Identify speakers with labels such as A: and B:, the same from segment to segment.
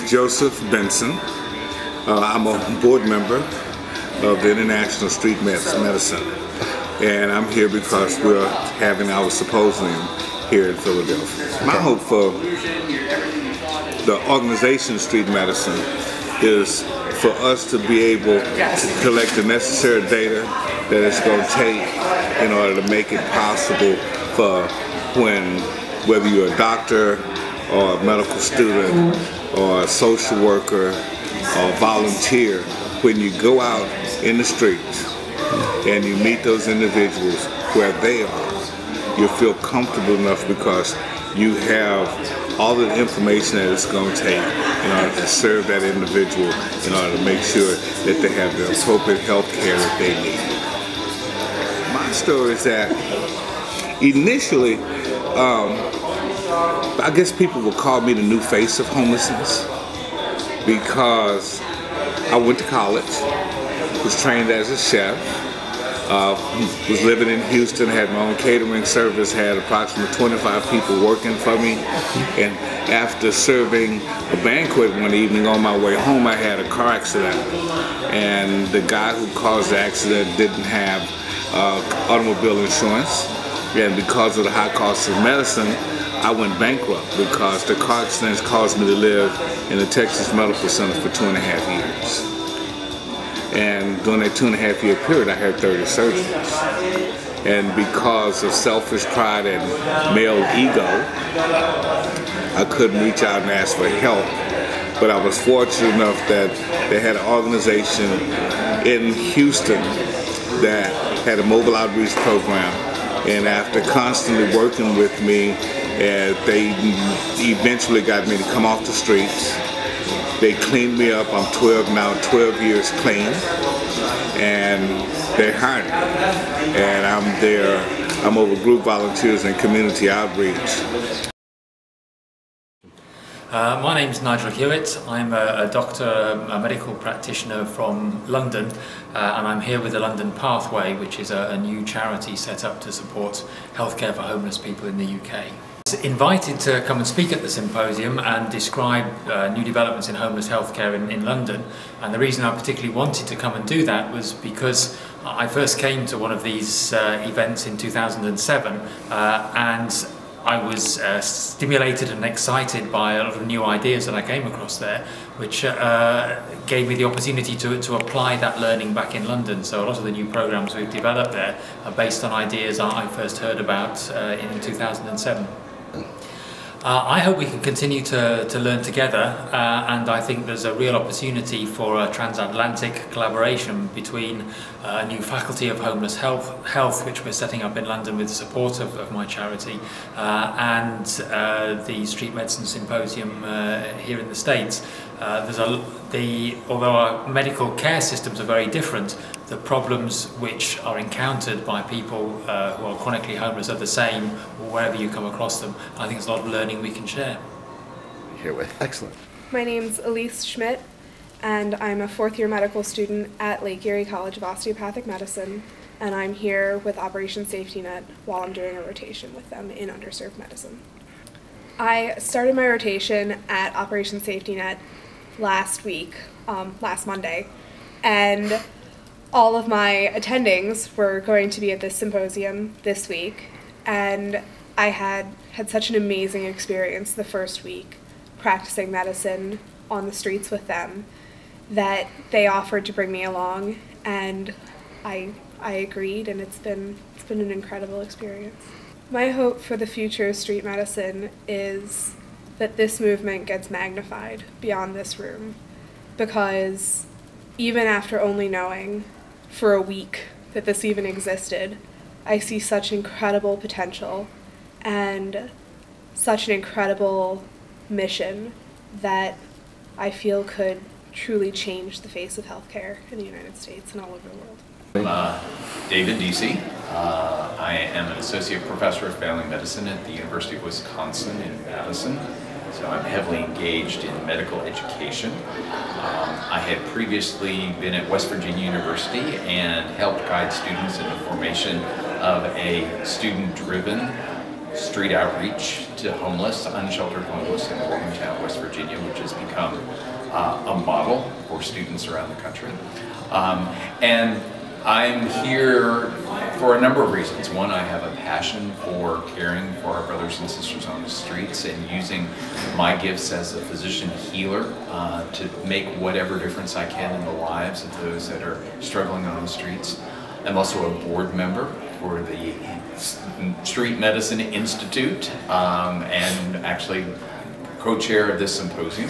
A: Joseph Benson. I'm a board member of the International Street Medicine, and I'm here because we're having our symposium here in Philadelphia. My hope for the organization Street Medicine is for us to be able to collect the necessary data that it's going to take in order to make it possible for whether you're a doctor or a medical student or a social worker or a volunteer, when you go out in the streets and you meet those individuals where they are, you feel comfortable enough because you have all the information that it's going to take in order to serve that individual, in order to make sure that they have the appropriate health care that they need. My story is that initially, I guess people would call me the new face of homelessness because I went to college, was trained as a chef, was living in Houston, had my own catering service, had approximately 25 people working for me, and after serving a banquet one evening on my way home, I had a car accident, and the guy who caused the accident didn't have automobile insurance, and because of the high cost of medicine, I went bankrupt because the car accident caused me to live in the Texas Medical Center for 2.5 years. And during that 2.5 year period, I had 30 surgeries. And because of selfish pride and male ego, I couldn't reach out and ask for help. But I was fortunate enough that they had an organization in Houston that had a mobile outreach program. And after constantly working with me, they eventually got me to come off the streets. They cleaned me up. I'm 12 years clean, and they hired me. And I'm there. I'm over group volunteers and community outreach.
B: My name's Nigel Hewitt. I'm a doctor, a medical practitioner from London, and I'm here with the London Pathway, which is a new charity set up to support healthcare for homeless people in the UK. I was invited to come and speak at the symposium and describe new developments in homeless healthcare in London, and the reason I particularly wanted to come and do that was because I first came to one of these events in 2007, and I was stimulated and excited by a lot of new ideas that I came across there, which gave me the opportunity to apply that learning back in London. So a lot of the new programs we've developed there are based on ideas I first heard about in 2007. I hope we can continue to learn together, and I think there's a real opportunity for a transatlantic collaboration between a new faculty of homeless health which we're setting up in London with the support of my charity, and the Street Medicine Symposium here in the States. Although our medical care systems are very different, the problems which are encountered by people who are chronically homeless are the same wherever you come across them. I think there's a lot of learning we can share.
C: Excellent.
D: My name's Elise Schmidt, and I'm a fourth-year medical student at Lake Erie College of Osteopathic Medicine, and I'm here with Operation Safety Net while I'm doing a rotation with them in underserved medicine. I started my rotation at Operation Safety Net last Monday, and all of my attendings were going to be at this symposium this week, and I had such an amazing experience the first week practicing medicine on the streets with them that they offered to bring me along, and I agreed, and it's been an incredible experience. My hope for the future of street medicine is that this movement gets magnified beyond this room, because even after only knowing for a week that this even existed, I see such incredible potential and such an incredible mission that I feel could truly change the face of healthcare in the United States and all over the world.
E: I'm David DC. I am an associate professor of family medicine at the University of Wisconsin in Madison. So I'm heavily engaged in medical education. I had previously been at West Virginia University and helped guide students in the formation of a student-driven street outreach to homeless, unsheltered homeless in Morgantown, West Virginia, which has become a model for students around the country. And I'm here for a number of reasons. One, I have a passion for caring for our brothers and sisters on the streets and using my gifts as a physician healer to make whatever difference I can in the lives of those that are struggling on the streets. I'm also a board member for the Street Medicine Institute and actually co-chair of this symposium.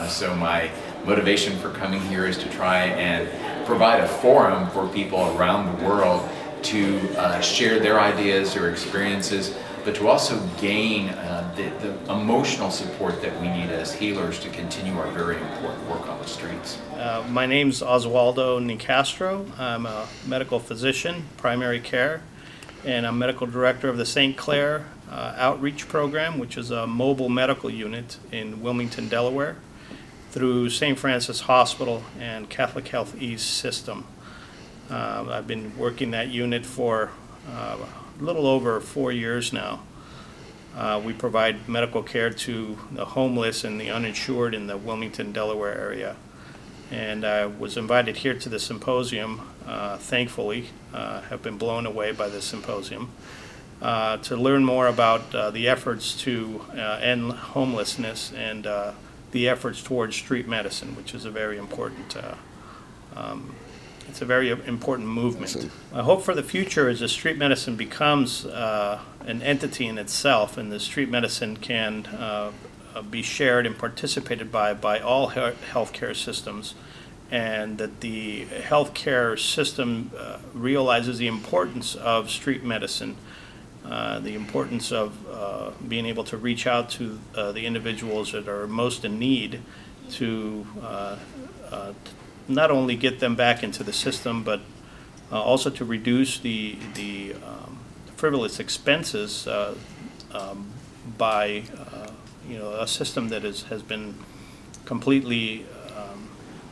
E: So my motivation for coming here is to try and provide a forum for people around the world to share their ideas, their experiences, but to also gain the emotional support that we need as healers to continue our very important work on the streets.
F: My name's Oswaldo Nicastro. I'm a medical physician, primary care, and I'm medical director of the St. Clair Outreach Program, which is a mobile medical unit in Wilmington, Delaware, through St. Francis Hospital and Catholic Health East System. I've been working that unit for a little over 4 years now. We provide medical care to the homeless and the uninsured in the Wilmington, Delaware area. And I was invited here to the symposium, thankfully, have been blown away by this symposium, to learn more about the efforts to end homelessness and the efforts towards street medicine, which is a very important it's a very important movement. I hope for the future is that street medicine becomes an entity in itself, and the street medicine can be shared and participated by all healthcare systems, and that the healthcare system realizes the importance of street medicine, the importance of being able to reach out to the individuals that are most in need to not only get them back into the system, but also to reduce the frivolous expenses by a system that has been completely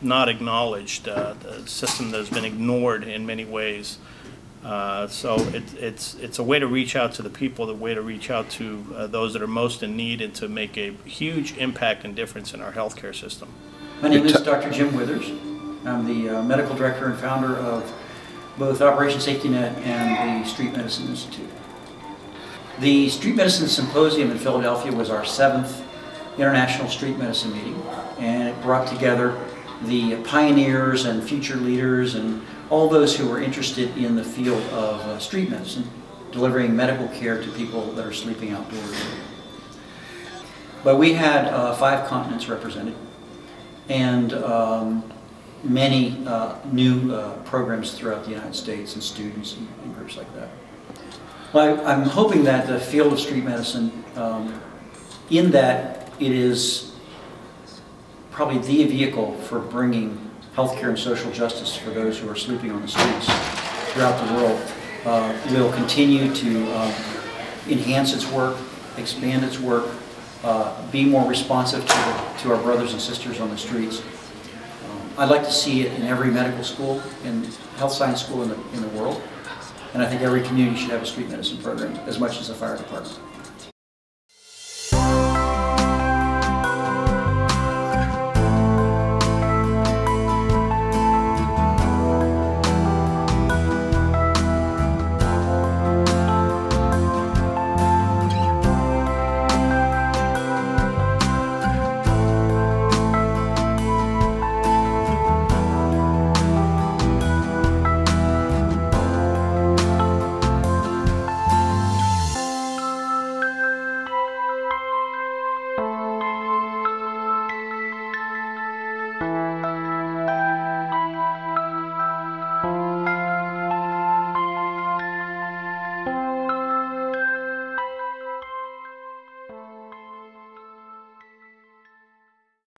F: not acknowledged, a system that has been ignored in many ways. So it's a way to reach out to the people, the way to reach out to those that are most in need, and to make a huge impact and difference in our healthcare system.
G: My name is Dr. Jim Withers. I'm the medical director and founder of both Operation Safety Net and the Street Medicine Institute. The Street Medicine Symposium in Philadelphia was our 7th International Street Medicine meeting, and it brought together the pioneers and future leaders and all those who were interested in the field of street medicine, delivering medical care to people that are sleeping outdoors. But we had 5 continents represented, and many new programs throughout the United States, and students and groups like that. Well, I'm hoping that the field of street medicine, in that it is probably the vehicle for bringing healthcare and social justice for those who are sleeping on the streets throughout the world, will continue to enhance its work, expand its work, be more responsive to our brothers and sisters on the streets. I'd like to see it in every medical school and health science school in the world, and I think every community should have a street medicine program as much as the fire department.